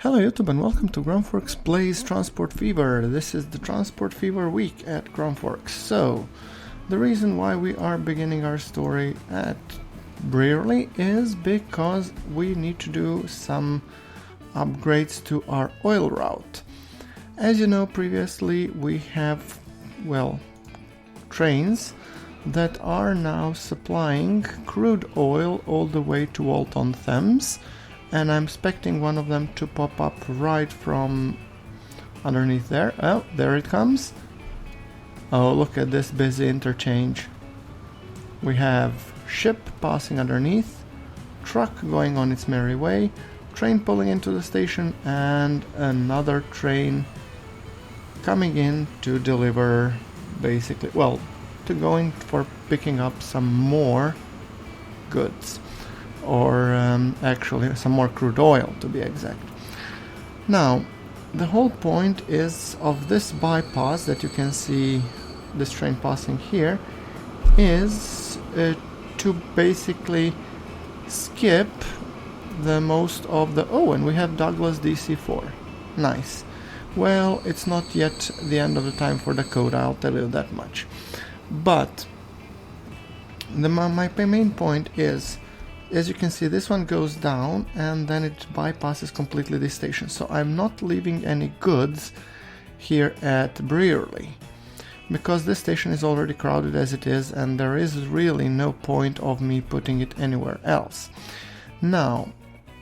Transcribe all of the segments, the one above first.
Hello YouTube and welcome to Grumpworks Plays Transport Fever. This is the Transport Fever week at Grumpworks. So, the reason why we are beginning our story at Brearley is because we need to do some upgrades to our oil route. As you know, previously we have, trains that are now supplying crude oil all the way to Walton-Thames. And I'm expecting one of them to pop up right from underneath there. Oh, there it comes. Oh, look at this busy interchange. We have ship passing underneath, truck going on its merry way, train pulling into the station, and another train coming in to deliver, basically, to going for picking up some more goods. Or actually some more crude oil to be exact. Now, the whole point is of this bypass that you can see this train passing here is to basically skip the most of the... Oh, and we have Douglas DC4. Nice. Well, it's not yet the end of the time for the code, I'll tell you that much. But my main point is, as you can see, this one goes down and then it bypasses completely this station. So I'm not leaving any goods here at Brearley because this station is already crowded as it is and there is really no point of me putting it anywhere else. Now,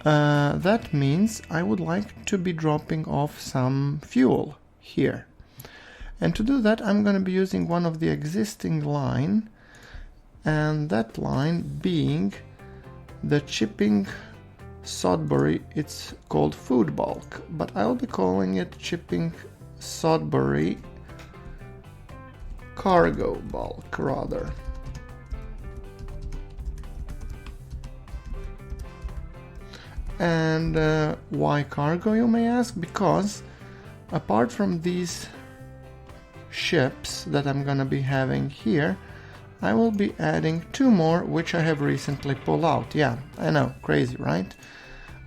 that means I would like to be dropping off some fuel here. And to do that, I'm going to be using one of the existing line, and that line being the Chipping Sodbury. It's called Food Bulk, but I'll be calling it Chipping Sodbury Cargo Bulk rather. And why cargo, you may ask? Because apart from these ships that I'm gonna be having here, I will be adding two more, which I have recently pulled out. Yeah, I know, crazy, right?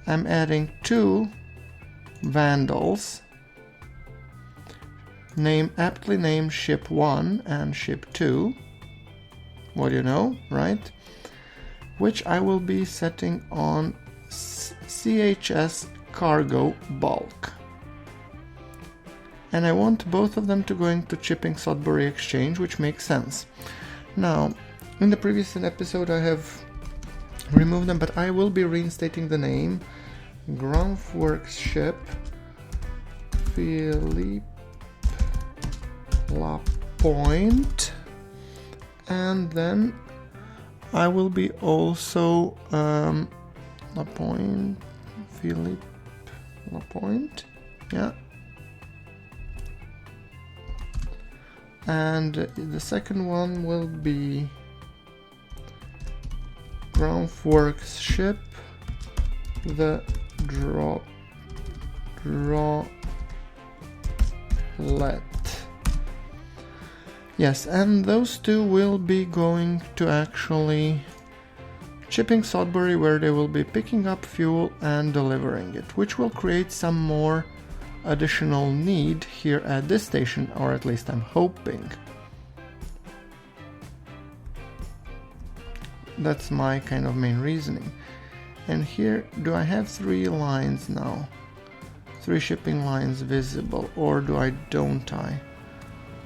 I'm adding two Vandals, aptly named Ship 1 and Ship 2. What do you know, right? Which I will be setting on CHS Cargo Bulk. And I want both of them to go into Chipping Sodbury Exchange, which makes sense. Now, in the previous episode I have removed them, but I will be reinstating the name Grumpworks Ship Philippe Lapointe, and then I will be also Philippe Lapointe, yeah. And the second one will be Grumpworks Ship the Droplet. Yes, and those two will be going to actually Chipping Sodbury, where they will be picking up fuel and delivering it, which will create some more additional need here at this station, or at least I'm hoping. That's my kind of main reasoning. And here, do I have three lines now? Three shipping lines visible, or don't I?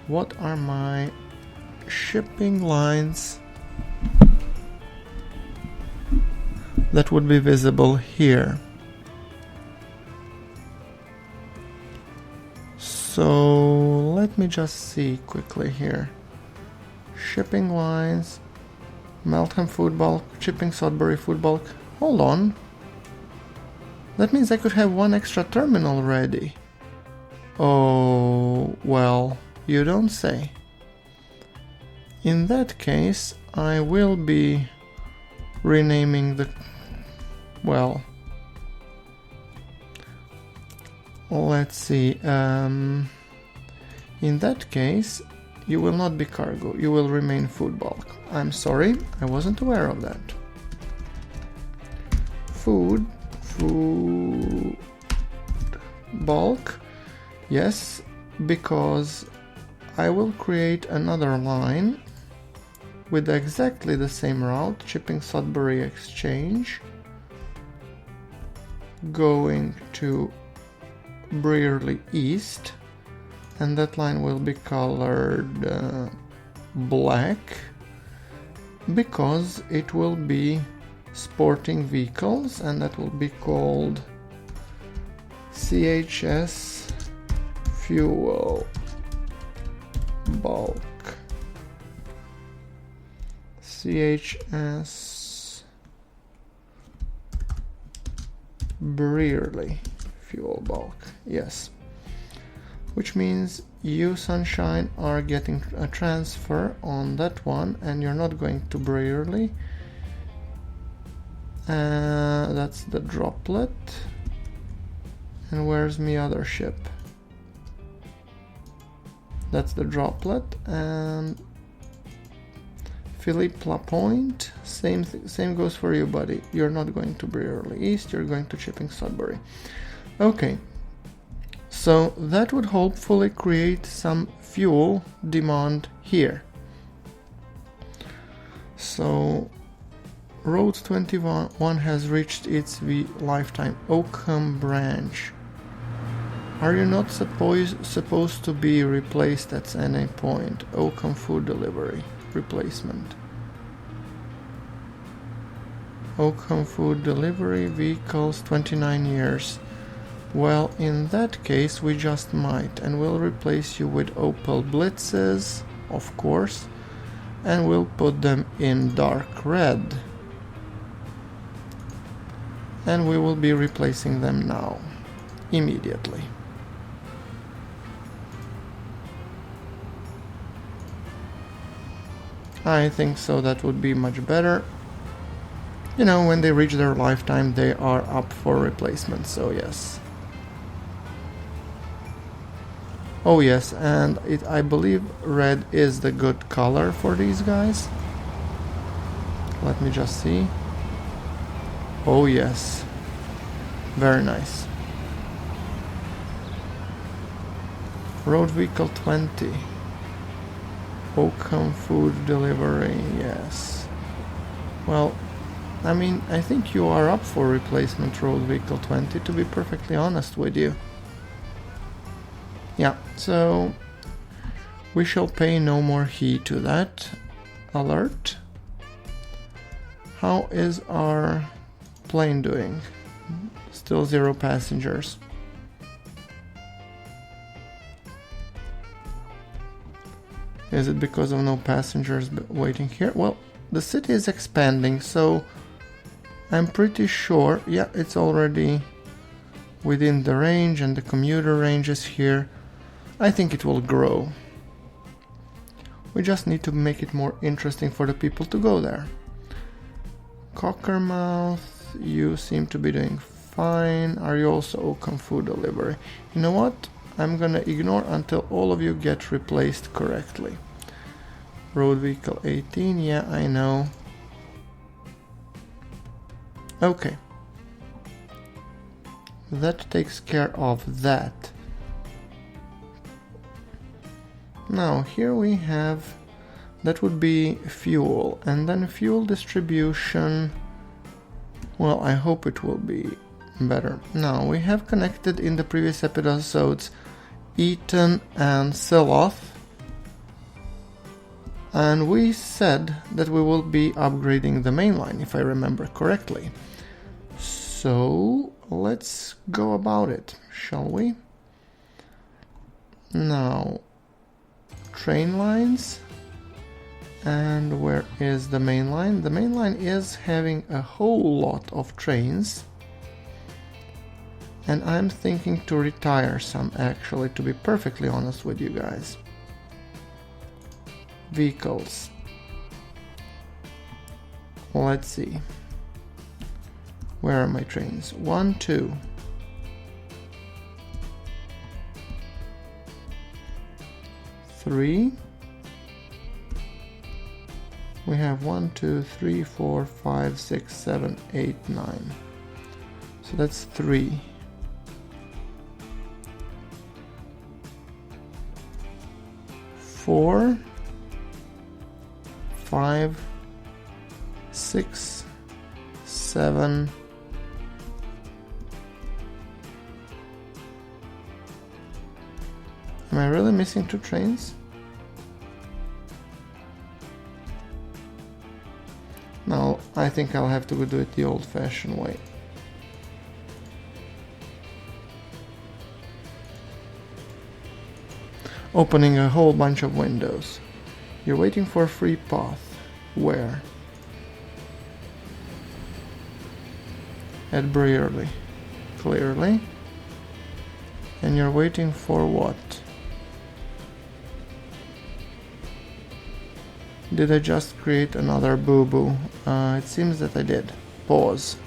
What are my shipping lines that would be visible here? So let me just see quickly here. Shipping lines, Meltham Food Bulk, Chipping Sodbury Food Bulk. Hold on. That means I could have one extra terminal ready. Oh, well, you don't say. In that case, I will be renaming the... let's see, in that case, you will not be cargo, you will remain food bulk. I'm sorry, I wasn't aware of that. Food bulk? Yes, because I will create another line with exactly the same route, Chipping Sudbury Exchange, going to Brearley East, and that line will be colored black because it will be sporting vehicles, and that will be called CHS Fuel Bulk. CHS Brearley Fuel Bulk, yes. Which means you, Sunshine, are getting a transfer on that one, and you're not going to Brearley. That's the Droplet. And where's my other ship? That's the Droplet. And Philippe Lapointe, same goes for you, buddy. You're not going to Brearley East, you're going to Chipping Sudbury. Okay, so that would hopefully create some fuel demand here. So Road 21 has reached its lifetime. Oakham Branch. Are you not supposed to be replaced at any point? Oakham Food Delivery replacement. Oakham Food Delivery vehicles 29 years. Well, in that case we just might, and we'll replace you with Opel Blitzes, of course, and we'll put them in dark red. And we will be replacing them now, immediately. I think so, that would be much better. You know, when they reach their lifetime, they are up for replacement, so yes. Oh yes, and I believe red is the good color for these guys. Let me just see. Oh yes, very nice. Road Vehicle 20. Oakham Food Delivery, yes. Well, I mean, I think you are up for replacement, Road Vehicle 20, to be perfectly honest with you. Yeah, so we shall pay no more heed to that alert. How is our plane doing? Still 0 passengers. Is it because of no passengers waiting here? Well, the city is expanding, so I'm pretty sure, yeah, it's already within the range, and the commuter range is here. I think it will grow. We just need to make it more interesting for the people to go there. Cockermouth, you seem to be doing fine. Are you also Oakham Food Delivery? You know what? I'm gonna ignore until all of you get replaced correctly. Road Vehicle 18, yeah, I know. Okay. That takes care of that. Now here we have, that would be fuel, and then fuel distribution, well, I hope it will be better. Now we have connected in the previous episodes Eton and Siloth, and we said that we will be upgrading the main line, if I remember correctly. So let's go about it, shall we? Now, train lines, and where is the main line? The main line is having a whole lot of trains, and I'm thinking to retire some, actually, to be perfectly honest with you guys. Vehicles. Let's see. Where are my trains? 1, 2. Three. We have 1, 2, 3, 4, 5, 6, 7, 8, 9. So that's 3. 4, 5, 6, 7. Am I really missing 2 trains? No, I think I'll have to do it the old-fashioned way. Opening a whole bunch of windows. You're waiting for a free path. Where? At Brearley. Clearly. And you're waiting for what? Did I just create another boo-boo? It seems that I did. Pause.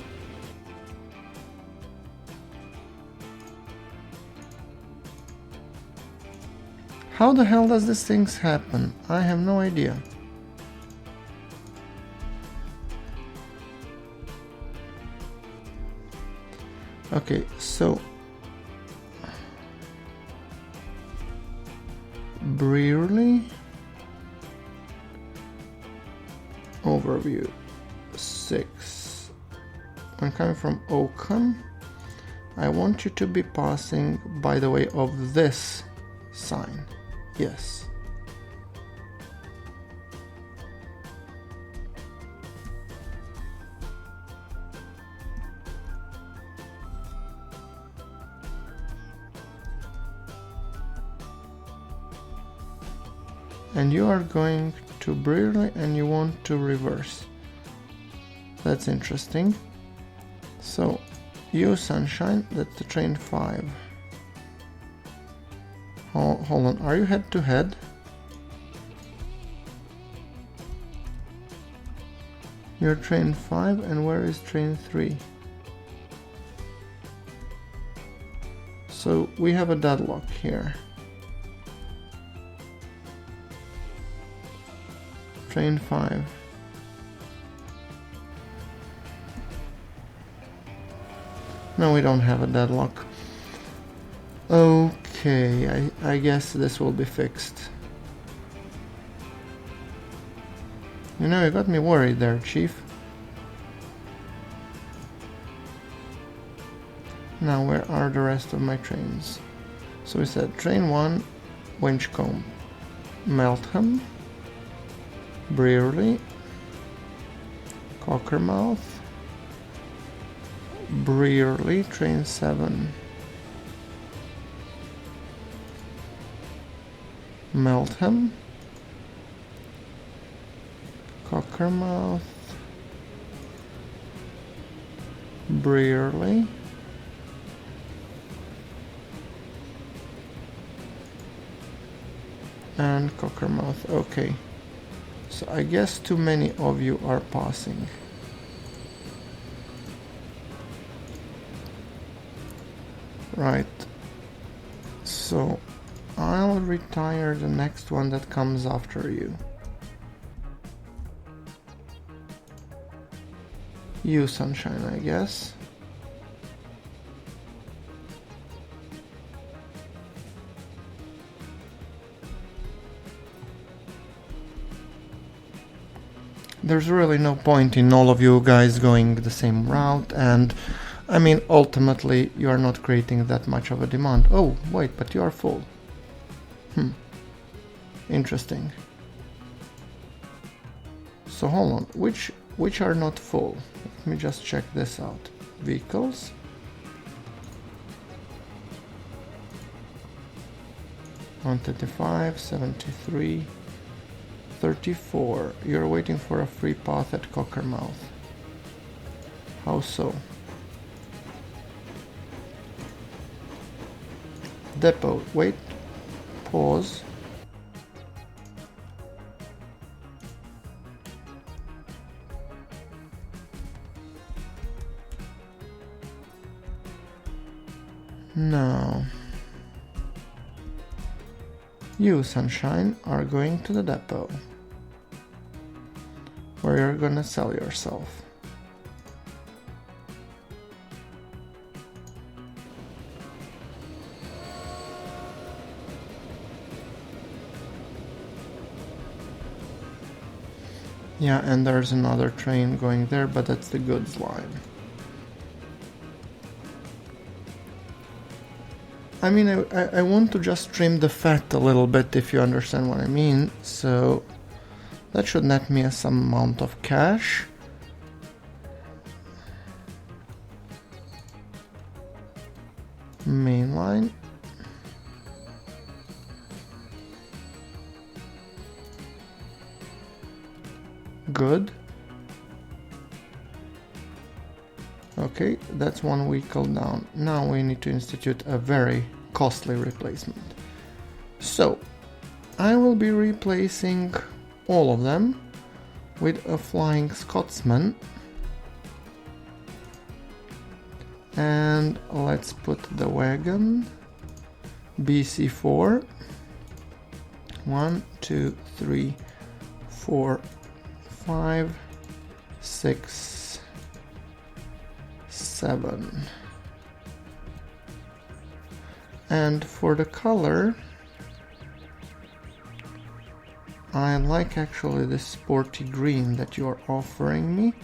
How the hell does these things happen? I have no idea. Okay, so Brearley overview 6. I'm coming from Oakham. I want you to be passing by the way of this sign. Yes. And you are going to Brearley and you want to reverse. That's interesting. So, you Sunshine, that's the train 5. Hold on, are you head to head? You're train 5 and where is train 3? So we have a deadlock here. Train 5. No, we don't have a deadlock. Okay, I guess this will be fixed. You know, you got me worried there, Chief. Now, where are the rest of my trains? So we said train 1, Winchcombe, Meltham, Brearley, Cockermouth, Brearley, train 7, Meltham, Cockermouth, Brearley, and Cockermouth. Okay, so I guess too many of you are passing. Right, so I'll retire the next one that comes after you. You, Sunshine, I guess. There's really no point in all of you guys going the same route, and I mean, ultimately, you are not creating that much of a demand. Oh, wait, but you are full. Interesting. So hold on, which are not full? Let me just check this out. Vehicles. $135, 73, 34. You're waiting for a free path at Cockermouth. How so? Depot. Wait. Pause. Now, you, Sunshine, are going to the depot, where you're gonna sell yourself. Yeah, and there's another train going there, but that's the goods line. I mean, I want to just trim the fat a little bit, if you understand what I mean. So that should net me some amount of cash. Mainline. Good. Okay, that's one vehicle down. Now we need to institute a very costly replacement. So, I will be replacing all of them with a flying Scotsman. And let's put the wagon BC4. 1, 2, 3, 4, 5, 6, 7. And for the color, I like actually this sporty green that you're offering me,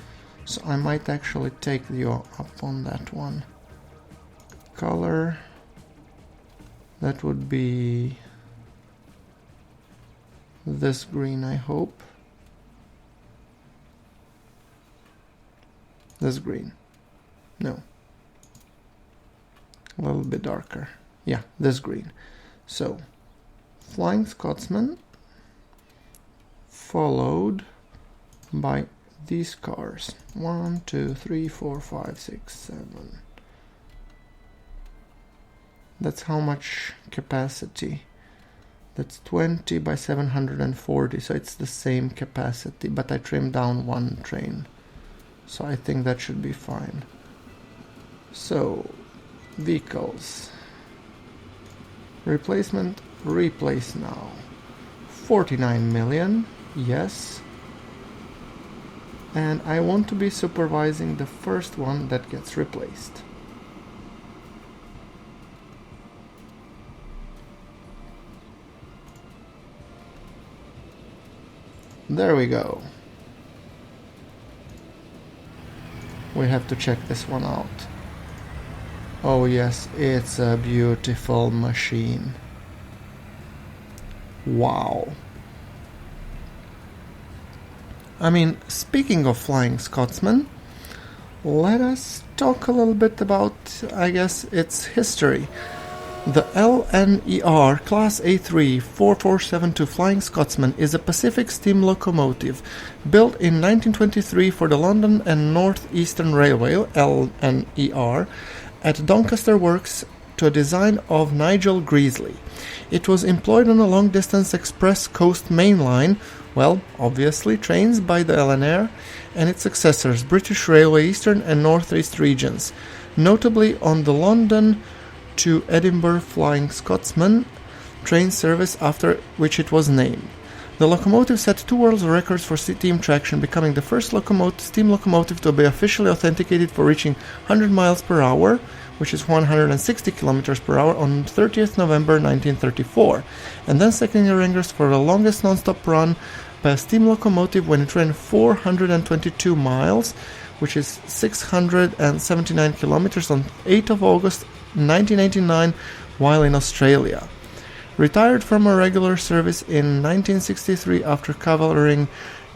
so I might actually take you up on that one. Color, that would be this green, I hope. This green. No. A little bit darker. Yeah, this green. So, Flying Scotsman, followed by these cars. 1, 2, 3, 4, 5, 6, 7. That's how much capacity. That's 20 by 740, so it's the same capacity, but I trimmed down one train. So I think that should be fine. So, vehicles. Replacement, replace now. 49 million, yes. And I want to be supervising the first one that gets replaced. There we go. We have to check this one out. Oh yes, it's a beautiful machine. Wow. I mean, speaking of Flying Scotsman, let us talk a little bit about, I guess, its history. The LNER Class A3 4472 Flying Scotsman is a Pacific steam locomotive built in 1923 for the London and North Eastern Railway (LNER) at Doncaster Works to a design of Nigel Greasley. It was employed on a long-distance express coast main line, well, obviously trains by the LNER and its successors, British Railway Eastern and North East regions, notably on the London to Edinburgh Flying Scotsman train service, after which it was named. The locomotive set 2 world records for steam traction, becoming the first steam locomotive to be officially authenticated for reaching 100 miles per hour, which is 160 kilometers per hour, on 30th November 1934, and then second records for the longest non-stop run by a steam locomotive when it ran 422 miles, which is 679 kilometers, on 8th of August 1989 while in Australia. Retired from a regular service in 1963 after covering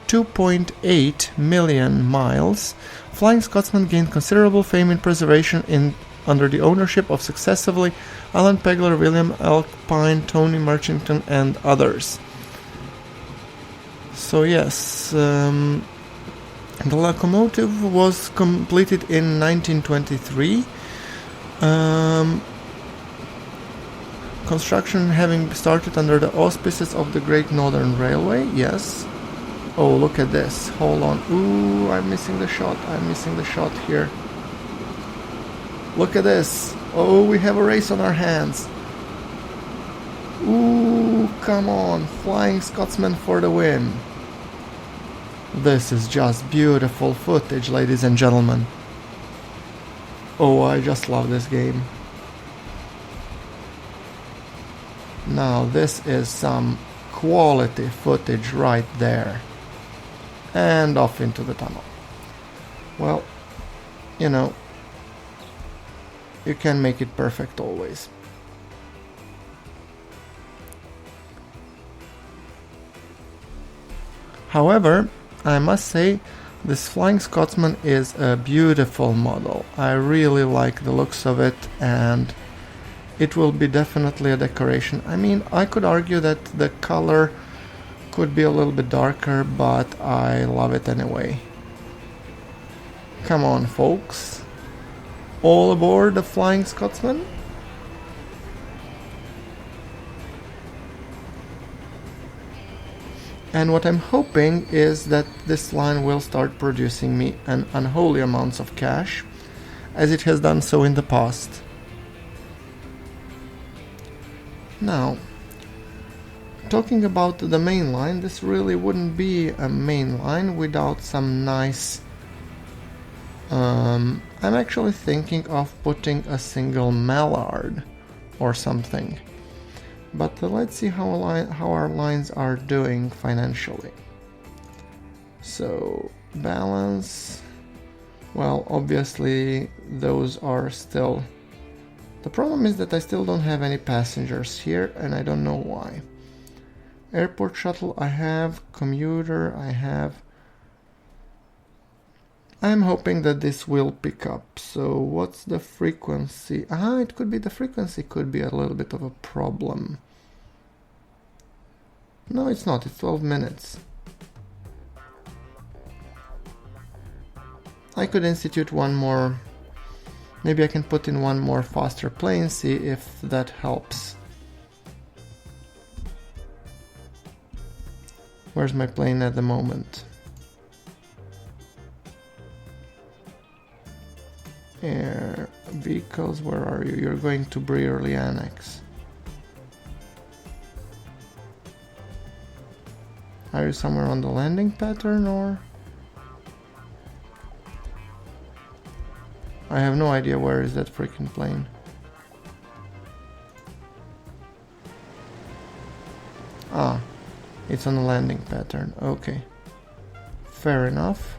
2.8 million miles, Flying Scotsman gained considerable fame in preservation under the ownership of successively Alan Pegler, William Alpine, Tony Marchington and others. So yes, the locomotive was completed in 1923. Construction having started under the auspices of the Great Northern Railway, yes. Oh, look at this. Hold on. Ooh, I'm missing the shot. Here. Look at this. Oh, we have a race on our hands. Ooh, come on. Flying Scotsman for the win. This is just beautiful footage, ladies and gentlemen. Oh, I just love this game. Now, this is some quality footage right there. and off into the tunnel. Well, you know, you can make it perfect always. However, I must say, this Flying Scotsman is a beautiful model. I really like the looks of it, and it will be definitely a decoration. I mean, I could argue that the color could be a little bit darker, but I love it anyway. Come on, folks. All aboard the Flying Scotsman? And what I'm hoping is that this line will start producing me an unholy amounts of cash, as it has done so in the past. Now, talking about the main line, this really wouldn't be a main line without some nice... I'm actually thinking of putting a single Mallard or something. But let's see how our lines are doing financially. So, balance... Well, obviously those are still... The problem is that I still don't have any passengers here, and I don't know why. Airport shuttle I have, commuter I have. I'm hoping that this will pick up. So what's the frequency? It could be the frequency could be a little bit of a problem. No, it's not. It's 12 minutes. I could institute one more. Maybe I can put in one more faster plane, see if that helps. Where's my plane at the moment? Air vehicles, where are you? You're going to Brearley Annex. Are you somewhere on the landing pattern, or? I have no idea where is that freaking plane. Ah, it's on the landing pattern. Okay. Fair enough.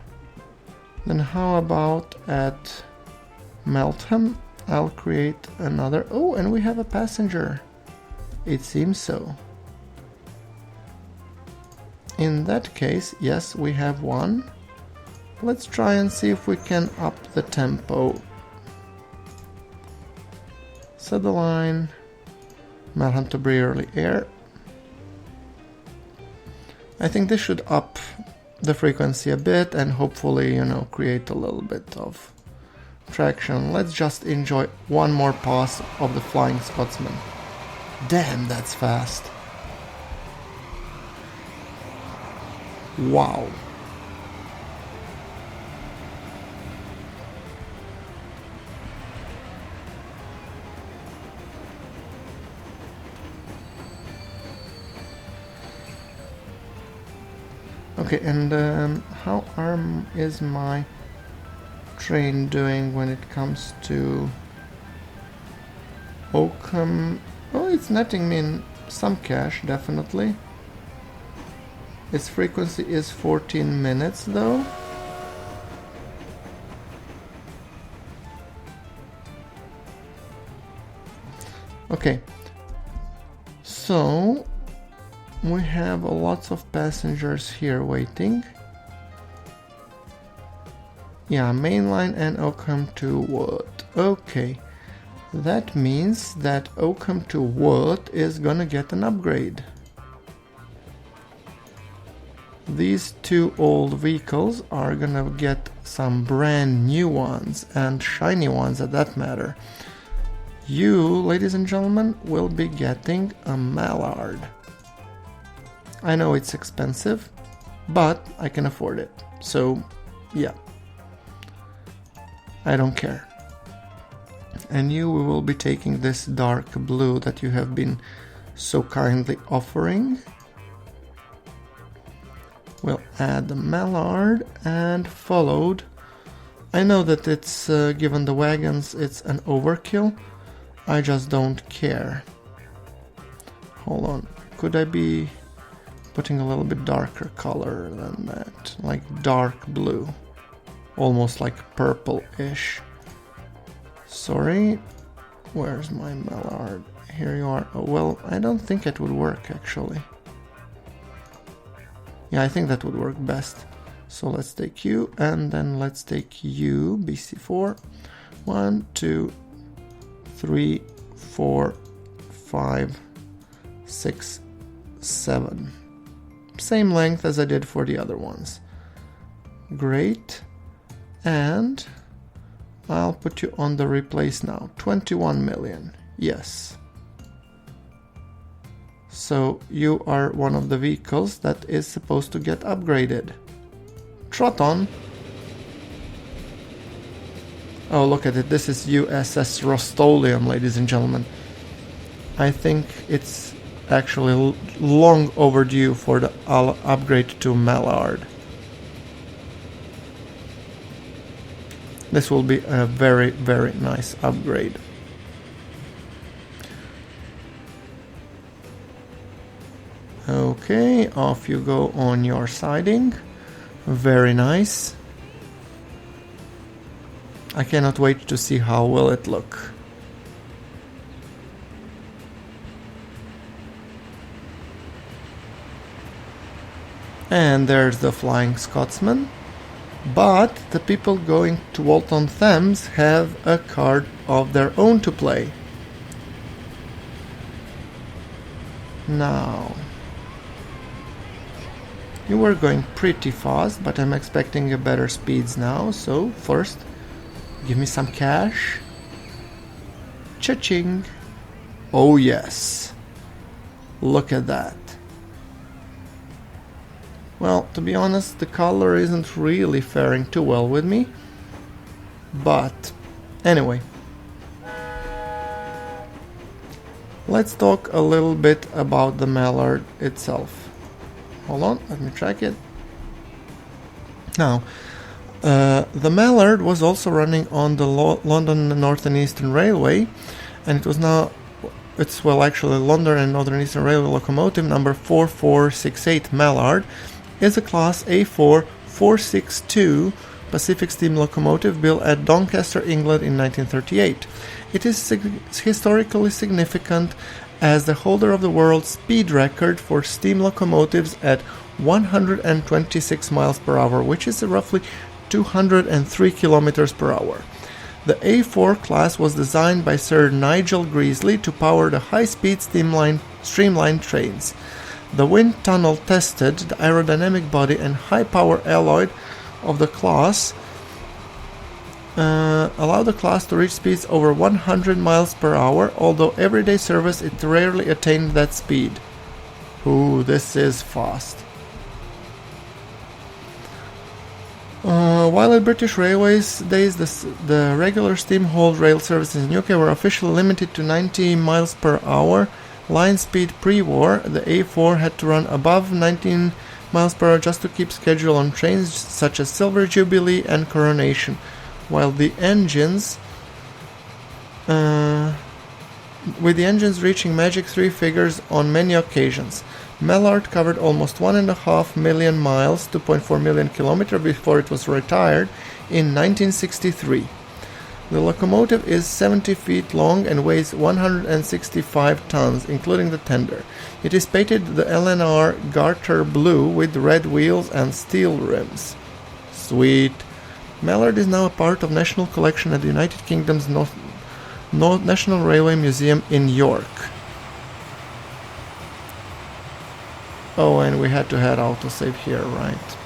Then how about at Meltham? I'll create another... Oh, and we have a passenger. It seems so. In that case, yes, we have one. Let's try and see if we can up the tempo. Set the line. Meltham to Brearley Air. I think this should up the frequency a bit and hopefully, you know, create a little bit of traction. Let's just enjoy one more pass of the Flying Scotsman. Damn, that's fast. Wow. Okay, and how is my train doing when it comes to Oakham? Oh, it's netting me in some cash, definitely. Its frequency is 14 minutes though. Okay, so we have lots of passengers here waiting. Yeah, mainline and Oakham to Wood. Okay, that means that Oakham to Wood is gonna get an upgrade. These two old vehicles are gonna get some brand new ones, and shiny ones at that matter. You, ladies and gentlemen, will be getting a Mallard. I know it's expensive, but I can afford it. So, yeah. I don't care. And you will be taking this dark blue that you have been so kindly offering. We'll add the Mallard and followed. I know that it's, given the wagons, it's an overkill. I just don't care. Hold on. Could I be putting a little bit darker color than that, like dark blue, almost like purple-ish. Sorry, where's my Mallard? Here you are. Oh, well, I don't think it would work actually. Yeah, I think that would work best. So let's take you, and then let's take you, BC4. 1, 2, 3, 4, 5, 6, 7. Same length as I did for the other ones. Great. And I'll put you on the replace now. 21 million. Yes. So you are one of the vehicles that is supposed to get upgraded. Trot on. Oh, look at it. This is USS Rostolium, ladies and gentlemen. I think it's actually long overdue for the upgrade to Mallard. This will be a very, very nice upgrade. Okay, off you go on your siding. Very nice. I cannot wait to see how will it look. And there's the Flying Scotsman. But the people going to Walton-Thames have a card of their own to play. Now, you were going pretty fast, but I'm expecting a better speeds now. So first, give me some cash. Cha-ching. Oh yes. Look at that. Well, to be honest, the color isn't really faring too well with me. But anyway. Let's talk a little bit about the Mallard itself. Hold on, let me check it. Now, the Mallard was also running on the London Northern Eastern Railway, and it's actually London and Northern Eastern Railway locomotive number 4468 Mallard is a class A4 462 Pacific steam locomotive built at Doncaster, England in 1938. It is historically significant as the holder of the world speed record for steam locomotives at 126 miles per hour, which is roughly 203 kilometers per hour. The A4 class was designed by Sir Nigel Greasley to power the high-speed streamline trains. The wind tunnel tested the aerodynamic body and high-power alloy of the class allowed the class to reach speeds over 100 miles per hour, although everyday service it rarely attained that speed. Ooh, this is fast. While at British Railways days, the regular steam hauled rail services in UK were officially limited to 90 miles per hour line speed pre-war, the A4 had to run above 19 miles per hour just to keep schedule on trains such as Silver Jubilee and Coronation, while the engines with the engines reaching magic three figures on many occasions. Mallard covered almost 1.5 million miles, 2.4 million kilometers before it was retired in 1963. The locomotive is 70 feet long and weighs 165 tons, including the tender. It is painted the LNR Garter blue with red wheels and steel rims. Sweet. Mallard is now a part of National Collection at the United Kingdom's National Railway Museum in York. Oh, and we had to head autosave here, right?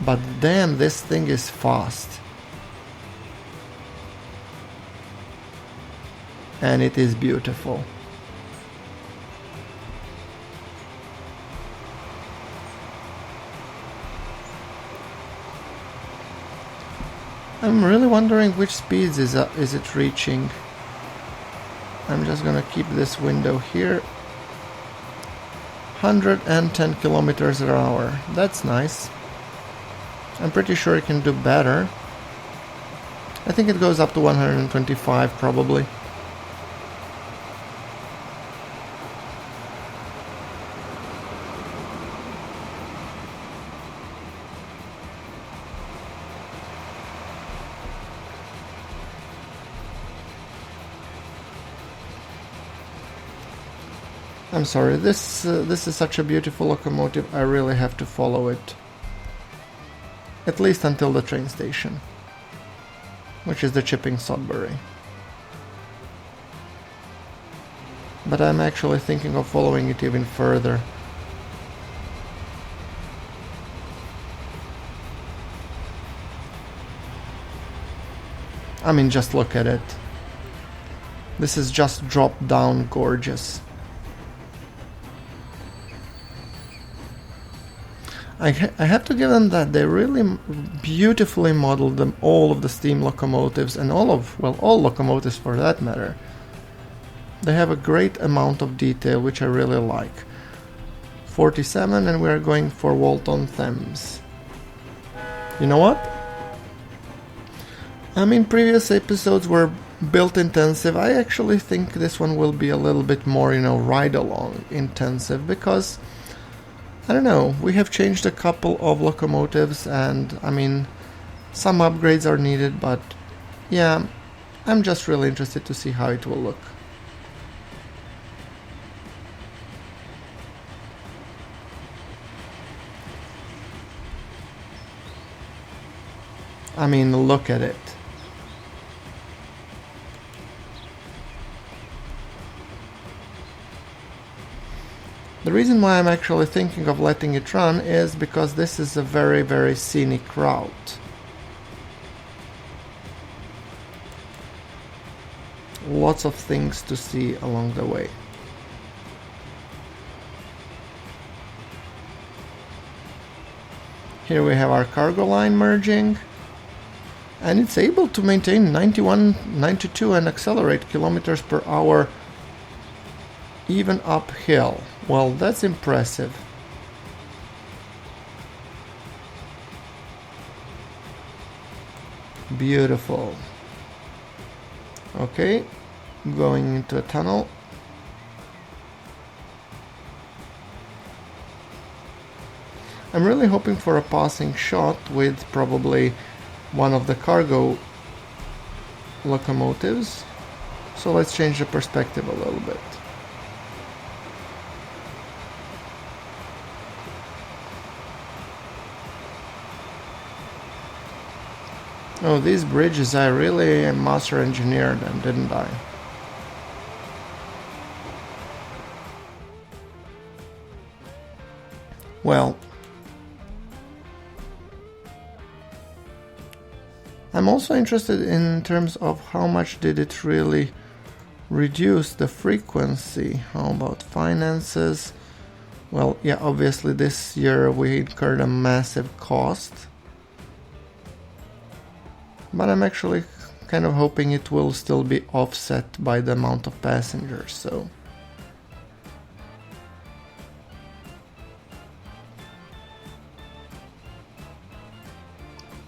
But damn, this thing is fast. And it is beautiful. I'm really wondering which speeds is it reaching. I'm just gonna keep this window here. 110 kilometers per hour. That's nice. I'm pretty sure it can do better. I think it goes up to 125 probably. I'm sorry, this is such a beautiful locomotive, I really have to follow it. At least until the train station, which is the Chipping Sodbury. But I'm actually thinking of following it even further. I mean, just look at it. This is just drop down gorgeous. I have to give them that they really beautifully modeled them, all of the steam locomotives and all locomotives for that matter. They have a great amount of detail, which I really like. 47, and we're going for Walton-Thames. You know what? I mean, previous episodes were build intensive. I actually think this one will be a little bit more, ride along intensive, because I don't know, we have changed a couple of locomotives, and I mean, some upgrades are needed, but yeah, I'm just really interested to see how it will look. I mean, look at it. The reason why I'm actually thinking of letting it run is because this is a very, very scenic route. Lots of things to see along the way. Here we have our cargo line merging, and it's able to maintain 91, 92 and accelerate kilometers per hour even uphill. Well, that's impressive. Beautiful. Okay, going into a tunnel. I'm really hoping for a passing shot with probably one of the cargo locomotives. So let's change the perspective a little bit. Oh, these bridges, I really master engineered them, didn't I? Well, I'm also interested in terms of how much did it really reduce the frequency. How about finances? Well, yeah, obviously this year we incurred a massive cost. But I'm actually kind of hoping it will still be offset by the amount of passengers, so...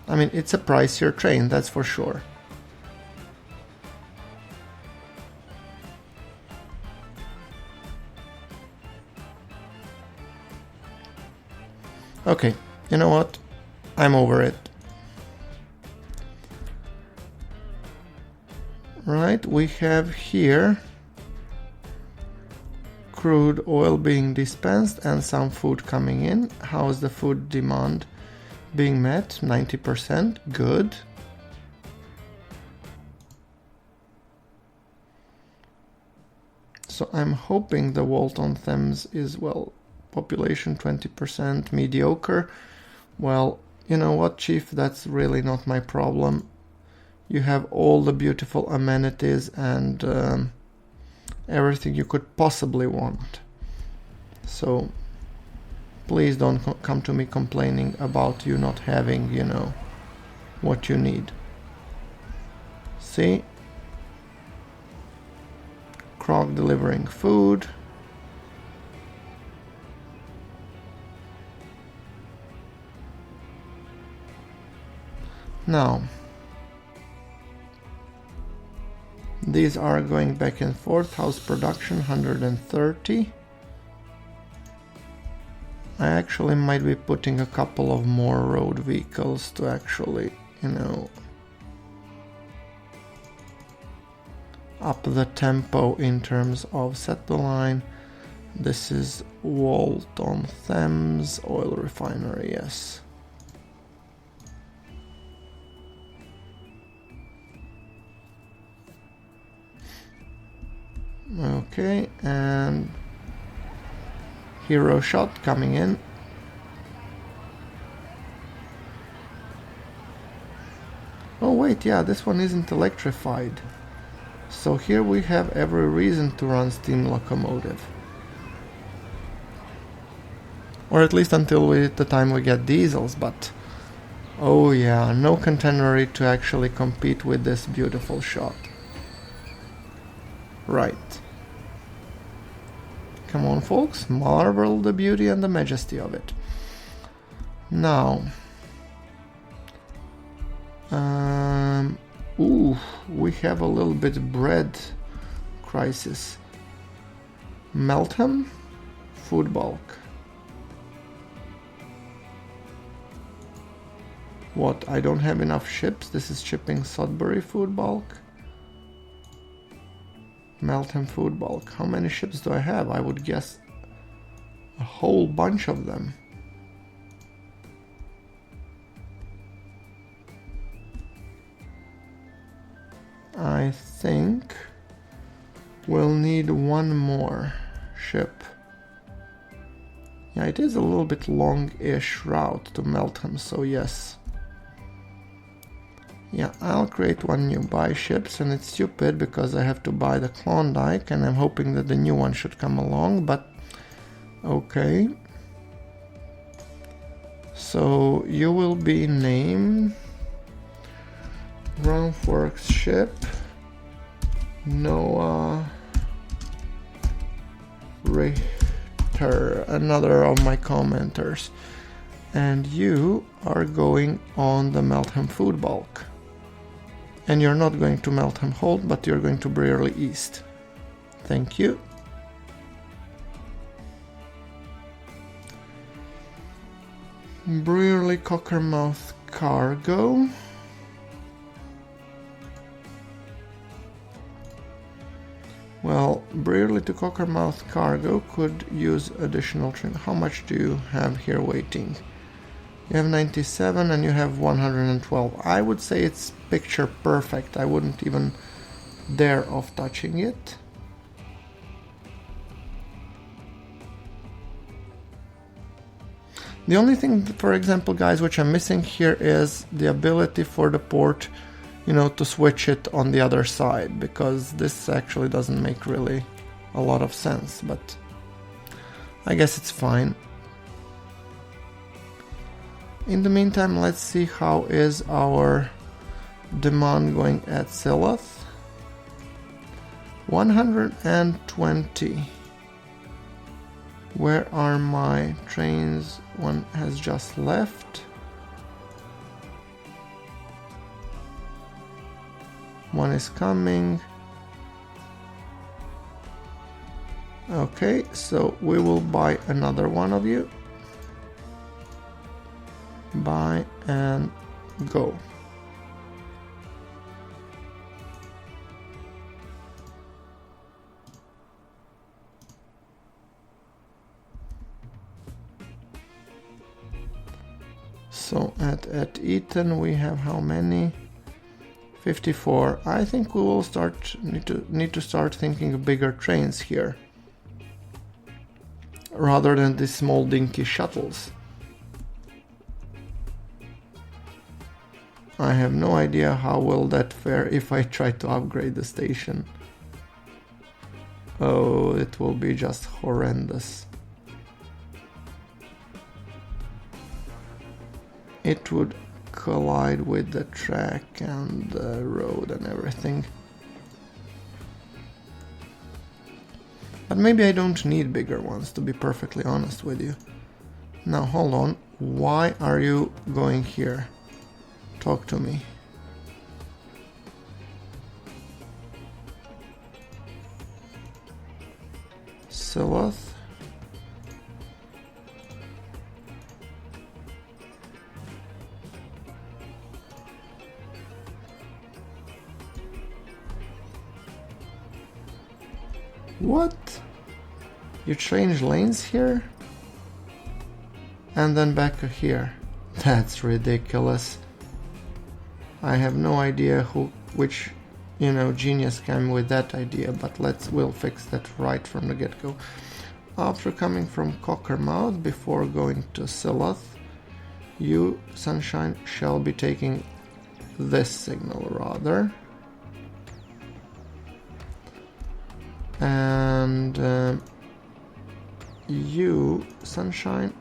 I mean, it's a pricier train, that's for sure. Okay, you know what? I'm over it. Right, we have here crude oil being dispensed and some food coming in. How is the food demand being met? 90%, good. So I'm hoping the Walton-Thames is, well, population 20%, mediocre. Well, you know what, Chief, that's really not my problem. You have all the beautiful amenities and everything you could possibly want. So please don't come to me complaining about you not having, what you need. See? Croc delivering food. Now, these are going back and forth. House production 130. I actually might be putting a couple of more road vehicles to actually, up the tempo in terms of set the line. This is Walton-Thames oil refinery, yes. Okay, and hero shot coming in. Oh wait, yeah, this one isn't electrified. So here we have every reason to run steam locomotive. Or at least until the time we get diesels, but... oh yeah, no contendery to actually compete with this beautiful shot. Right. Come on folks, marvel the beauty and the majesty of it. Now... ooh, we have a little bit bread crisis. Meltham? Food bulk. What, I don't have enough ships? This is shipping Sudbury food bulk? Meltham food bulk. How many ships do I have? I would guess a whole bunch of them. I think we'll need one more ship. Yeah, it is a little bit long-ish route to Meltham, so yes. Yeah, I'll create one new buy ships, and it's stupid because I have to buy the Klondike, and I'm hoping that the new one should come along, but okay. So you will be named Groundworks ship Noah Richter, another of my commenters, and you are going on the Meltham food bulk. And you're not going to Meltham Hold, but you're going to Brearley East. Thank you. Brearley Cockermouth Cargo. Well, Brearley to Cockermouth Cargo could use additional train. How much do you have here waiting? You have 97 and you have 112. I would say it's picture perfect. I wouldn't even dare of touching it. The only thing, for example, guys, which I'm missing here is the ability for the port, you know, to switch it on the other side, because this actually doesn't make really a lot of sense, but I guess it's fine. In the meantime, let's see how is our demand going at Silath. 120. Where are my trains? One has just left. One is coming. Okay, so we will buy another one of you. Buy and go. So at Eton we have how many? 54. I think we will need to start thinking of bigger trains here, rather than these small dinky shuttles. I have no idea how will that fare if I try to upgrade the station. Oh, it will be just horrendous. It would collide with the track and the road and everything. But maybe I don't need bigger ones, to be perfectly honest with you. Now hold on, why are you going here? Talk to me. Silath. What? You change lanes here? And then back here. That's ridiculous. I have no idea which genius came with that idea, but we'll fix that right from the get-go. After coming from Cockermouth, before going to Sillath, you, Sunshine, shall be taking this signal rather. And you, Sunshine,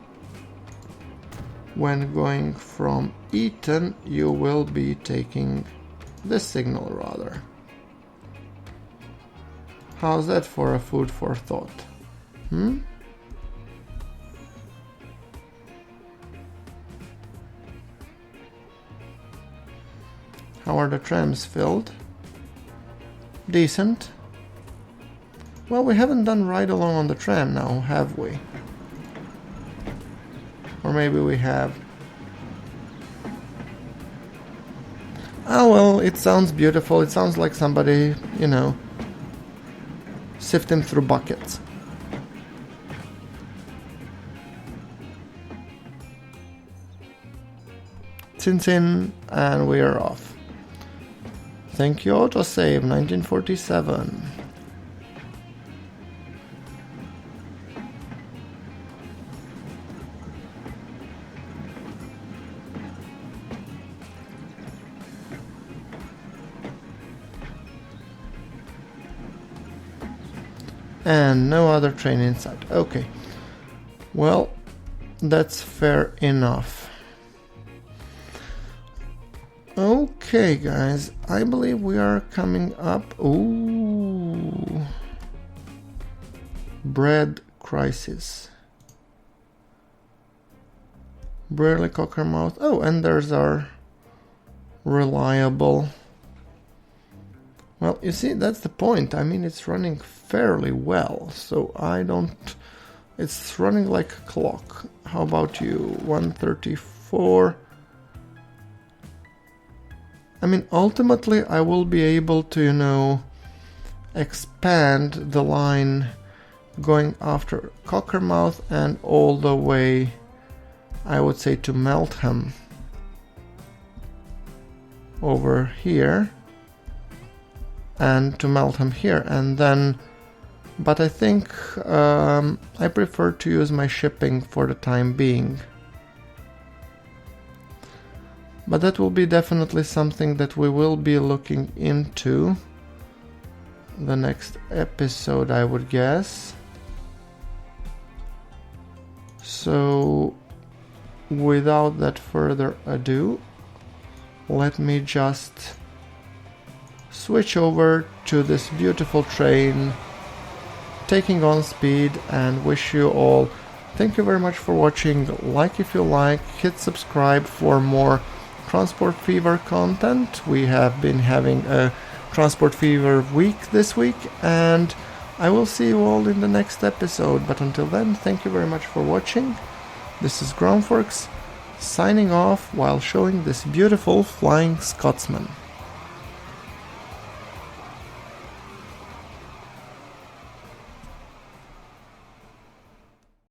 when going from Eton, you will be taking this signal rather. How's that for a food for thought? How are the trams filled? Decent. Well, we haven't done ride along on the tram now, have we? Or maybe we have. Oh well, it sounds beautiful. It sounds like somebody, sifting through buckets. Tin, and we are off. Thank you, autosave 1947. And no other train in sight. Okay. Well, that's fair enough. Okay, guys. I believe we are coming up. Ooh. Bread crisis. Burley Cockermouth. Oh, and there's our reliable. Well, you see, that's the point. I mean, it's running fairly well, so it's running like a clock. How about you? 134. I mean, ultimately, I will be able to, expand the line going after Cockermouth and all the way, I would say, to Meltham. Over here. And to Meltham here, and then, but I think I prefer to use my shipping for the time being. But that will be definitely something that we will be looking into the next episode, I would guess. So, without that further ado, let me just switch over to this beautiful train, taking on speed, and wish you all thank you very much for watching. Like if you like, hit subscribe for more Transport Fever content. We have been having a Transport Fever week this week, and I will see you all in the next episode. But until then, thank you very much for watching. This is Groundforks signing off while showing this beautiful flying Scotsman.